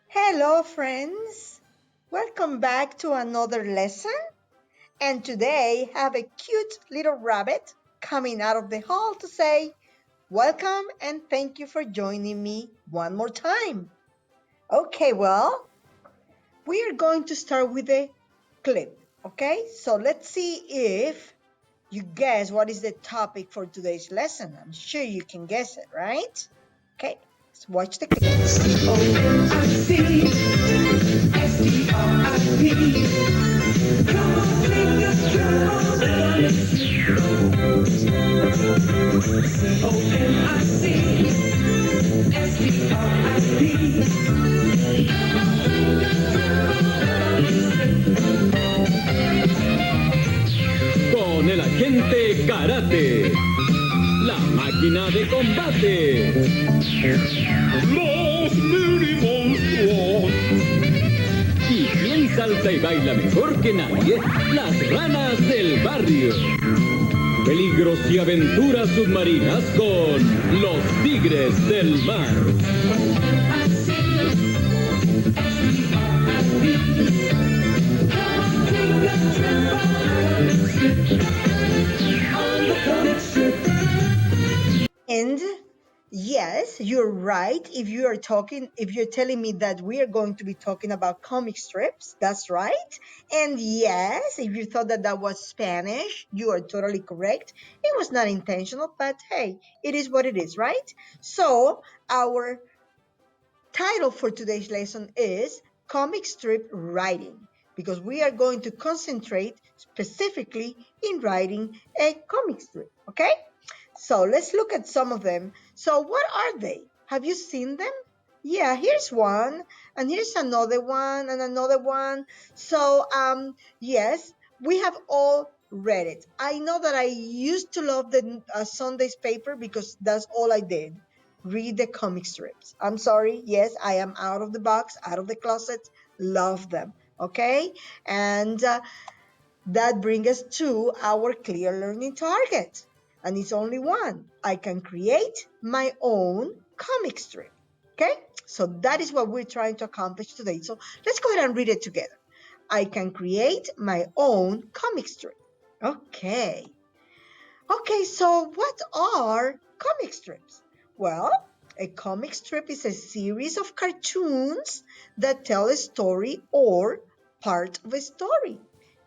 Hello, friends. Welcome back to another lesson. And today I have a cute little rabbit coming out of the hall to say, welcome and thank you for joining me one more time. Okay, well, we are going to start with a clip. Okay, so let's see if you guess what is the topic for today's lesson. I'm sure you can guess it, right? Okay, let's watch the clip. C-O-M-I-C-S-T-R-I-P. Come on, sing us, come on, Con el agente Karate, la máquina de combate, los mini monstruos. ¿Y quién salta y baila mejor que nadie? Las ranas del barrio. Peligros y aventuras submarinas con los tigres del mar. And yes, you're right. If you're telling me that we are going to be talking about comic strips, that's right. And yes, if you thought that that was Spanish, you are totally correct. It was not intentional, but hey, it is what it is, right? So, our title for today's lesson is comic strip writing because we are going to concentrate specifically in writing a comic strip, okay? So let's look at some of them. So what are they? Have you seen them? Yeah, here's one, and here's another one, and another one. So, yes, we have all read it. I know that I used to love the Sunday's paper because that's all I did. Read the comic strips. I'm sorry. Yes, I am out of the box, out of the closet. Love them. Okay, and that brings us to our clear learning target. And it's only one. I can create my own comic strip. Okay? So that is what we're trying to accomplish today. So let's go ahead and read it together. I can create my own comic strip. Okay. Okay, so what are comic strips? Well, a comic strip is a series of cartoons that tell a story or part of a story.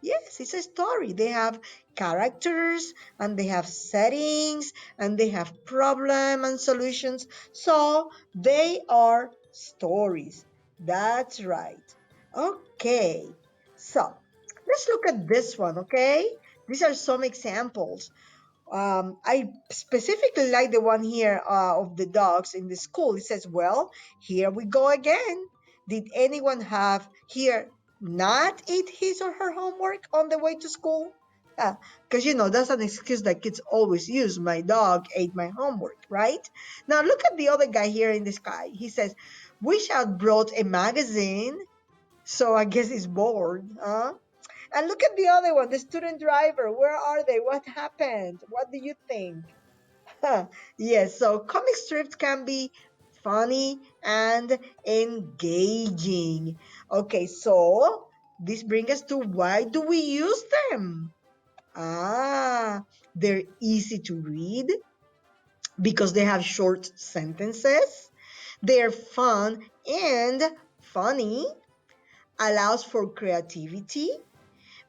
Yes, it's a story. They have characters and they have settings and they have problem and solutions. So they are stories. That's right. Okay. So let's look at this one, okay? These are some examples. I specifically like the one here of the dogs in the school. It says, well, here we go again. Did anyone have here not eat his or her homework on the way to school? Because, that's an excuse that kids always use. My dog ate my homework, right? Now, look at the other guy here in the sky. He says, wish I'd brought a magazine. So I guess he's bored, huh? And look at the other one, the student driver. Where are they? What happened? What do you think? Yes, so comic strips can be funny and engaging. Okay, so this brings us to why do we use them? Ah, they're easy to read because they have short sentences. They're fun and funny, allows for creativity,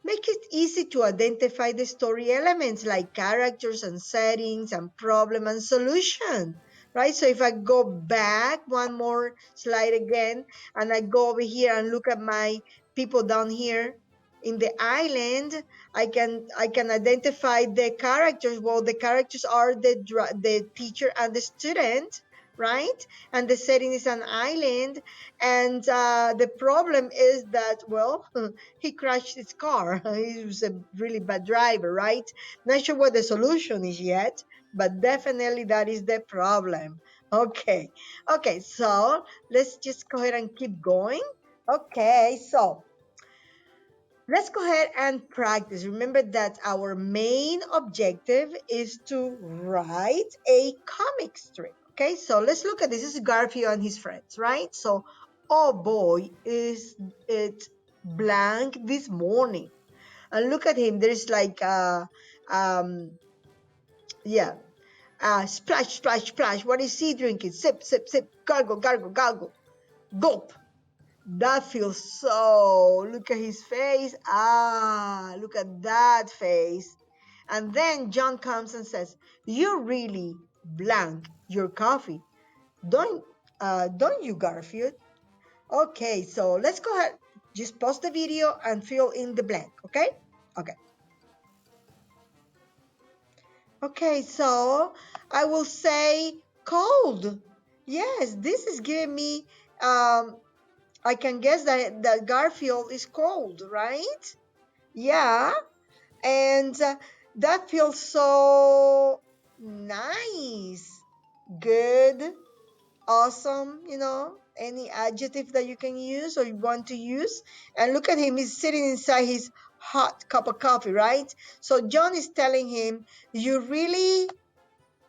make it easy to identify the story elements like characters and settings and problem and solution, right? So if I go back one more slide again and I go over here and look at my people down here in the island, I can identify the characters. Well, the characters are the teacher and the student, right? And the setting is an island, and the problem is that, well, he crashed his car. He was a really bad driver, right? Not sure what the solution is yet, but definitely that is the problem. Okay. Okay, so let's just go ahead and keep going. Okay, so let's go ahead and practice. Remember that our main objective is to write a comic strip. Okay, so let's look at this. This is Garfield and his friends, right? So oh boy, is it blank this morning? And look at him. There's like, um, yeah, splash, splash, splash. What is he drinking? Sip, sip, sip. Gargle, gargle, gargle. Gulp. That feels so. Look at his face. Ah, look at that face. And then John comes and says, "You really blank your coffee, don't don't you, Garfield?" Okay, so let's go ahead. Just pause the video and fill in the blank. Okay. Okay. Okay. So I will say cold. Yes, this is giving me. Um, I can guess that Garfield is cold, right? Yeah, and that feels so nice, good, awesome, any adjective that you can use or you want to use. And look at him, he's sitting inside his hot cup of coffee, right? So John is telling him, "You really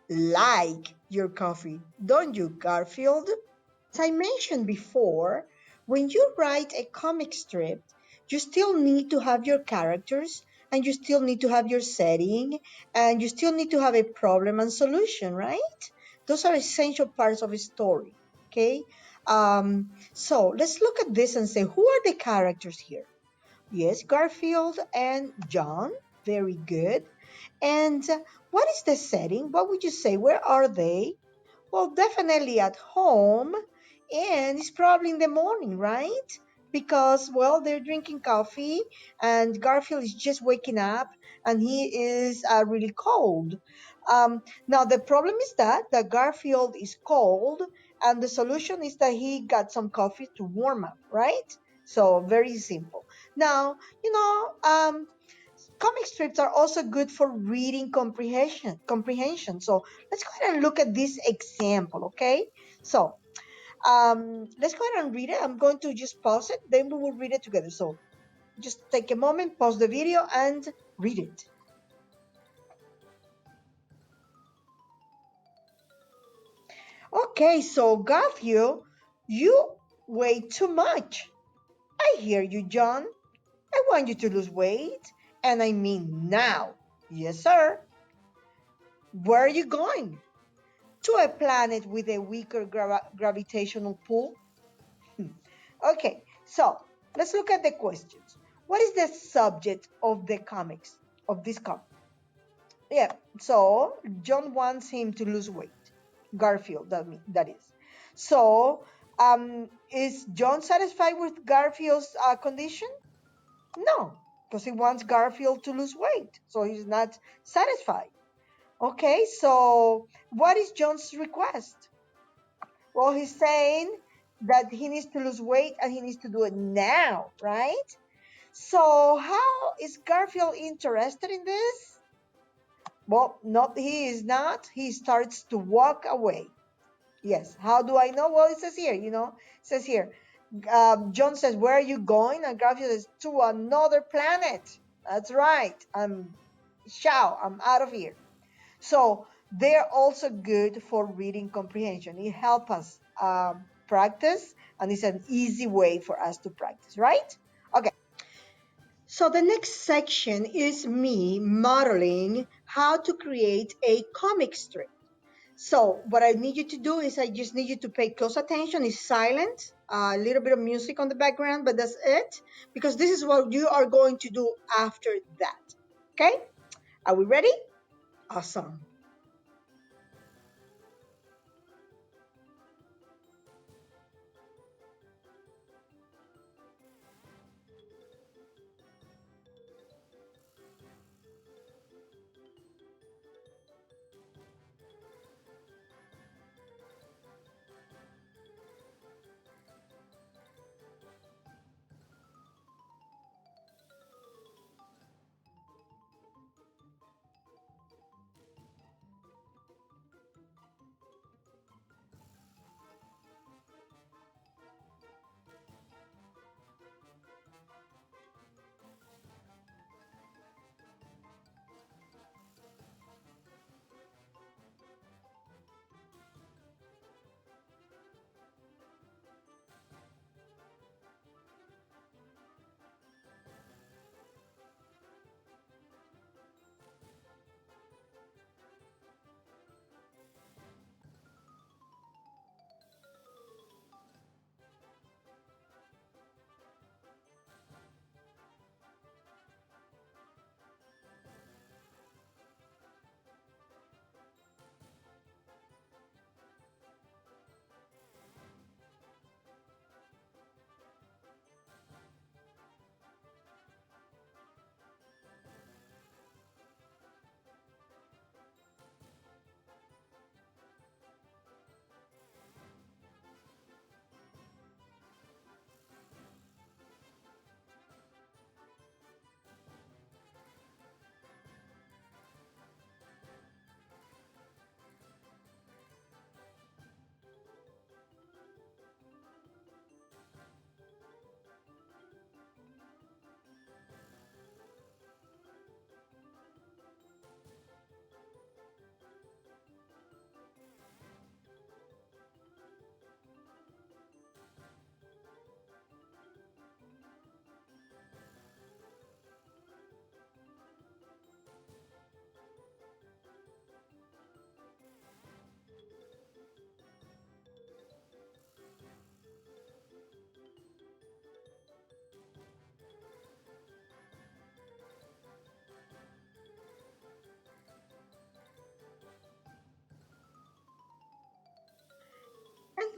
like your coffee, don't you, Garfield?" As I mentioned before, when you write a comic strip, you still need to have your characters, and you still need to have your setting, and you still need to have a problem and solution, right? Those are essential parts of a story. Okay. So let's look at this and say, who are the characters here? Yes, Garfield and John. Very good. And what is the setting? What would you say? Where are they? Well, definitely at home, and it's probably in the morning, right? Because, well, they're drinking coffee, and Garfield is just waking up, and he is really cold. Now, the problem is that Garfield is cold, and the solution is that he got some coffee to warm up, right? So, very simple. Now, comic strips are also good for reading comprehension. So let's go ahead and look at this example, okay? So let's go ahead and read it. I'm going to just pause it, then we will read it together. So just take a moment, pause the video, and read it. Okay, so Garfield, you weigh too much. I hear you, John. I want you to lose weight, and I mean now. Yes, sir. Where are you going? To a planet with a weaker gravitational pull? Okay, so let's look at the questions. What is the subject of the comics, of this comic? Yeah, so John wants him to lose weight. Garfield, that is. So, is John satisfied with Garfield's condition? No, because he wants Garfield to lose weight, so he's not satisfied. Okay, so what is John's request? Well, he's saying that he needs to lose weight and he needs to do it now, right? So, how is Garfield interested in this? Well, not he is not. He starts to walk away. Yes. How do I know? Well, it says here, it says here, John says, "Where are you going?" And Garfield says, "To another planet." That's right. I'm out of here. So they're also good for reading comprehension. It helps us practice, and it's an easy way for us to practice, right? Okay. So the next section is me modeling how to create a comic strip. So what I need you to do is I just need you to pay close attention. It's silent, a little bit of music on the background, but that's it, because this is what you are going to do after that. Okay? Are we ready? Awesome.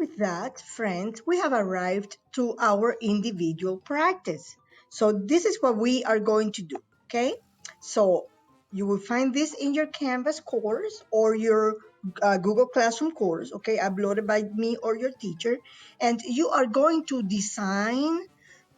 with that, friends, we have arrived to our individual practice. So this is what we are going to do, okay? So you will find this in your Canvas course or your Google Classroom course, okay, uploaded by me or your teacher. And you are going to design,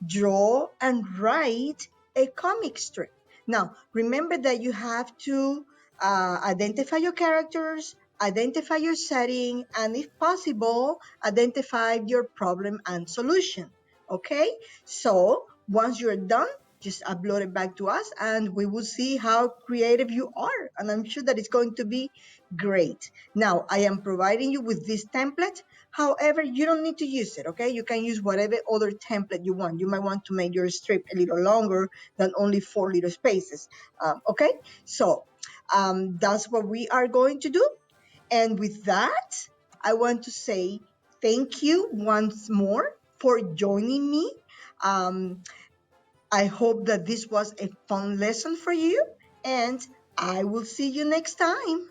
draw, and write a comic strip. Now, remember that you have to identify your characters, identify your setting, and if possible, identify your problem and solution. Okay? So, once you're done, just upload it back to us and we will see how creative you are. And I'm sure that it's going to be great. Now, I am providing you with this template. However, you don't need to use it, okay? You can use whatever other template you want. You might want to make your strip a little longer than only 4 little spaces, okay? So that's what we are going to do. And with that, I want to say thank you once more for joining me. Um, I hope that this was a fun lesson for you, and I will see you next time.